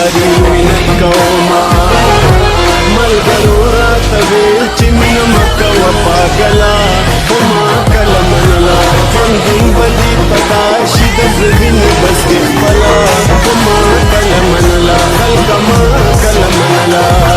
یاري مینت کوما ملګرو راته ویل چې مینه مه کوه پاګله خو ما کله منله ژوندون به دې پتا شي د زړه وینې بس دې خپله خو ما کله منله خلکه ما کله منله